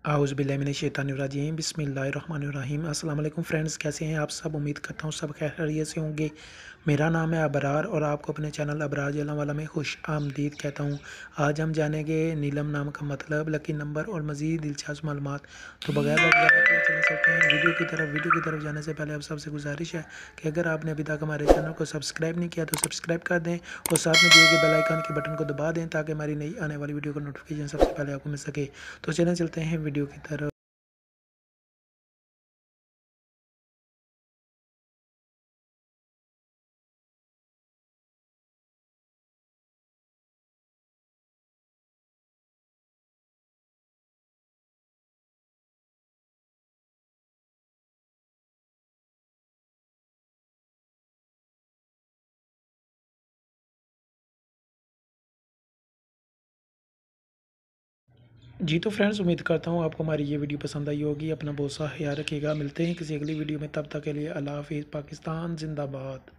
आऊज़ुबिल्लाहिमिनश्शैतानिर्रजीम बिस्मिल्लाहिर्रहमानिर्रहीम। अस्सलाम वालेकुम फ्रेंड्स, कैसे हैं आप सब। उम्मीद करता हूँ सब खैरियत से होंगे। मेरा नाम है अबरार और आपको अपने चैनल अबरार जल्लावाला में खुश आमदीद कहता हूँ। आज हम जानेंगे नीलम नाम का मतलब, लकी नंबर और मज़ीद दिलचस्प मालूमात। तो बगैर चले चलते हैं वीडियो की तरफ जाने से पहले आप सबसे गुजारिश है कि अगर आपने अभी तक हमारे चैनल को सब्सक्राइब नहीं किया तो सब्सक्राइब कर दें और साथ में दिए गए बेल आइकन के बटन को दबा दें ताकि हमारी नई आने वाली वीडियो का नोटिफिकेशन सबसे पहले आपको मिल सके। तो चलें चलते हैं वीडियो की तरफ। जी तो फ्रेंड्स, उम्मीद करता हूँ आपको हमारी ये वीडियो पसंद आई होगी। अपना बहुत सा ख्याल रखिएगा। मिलते हैं किसी अगली वीडियो में, तब तक के लिए अल्लाह हाफिज़। पाकिस्तान जिंदाबाद।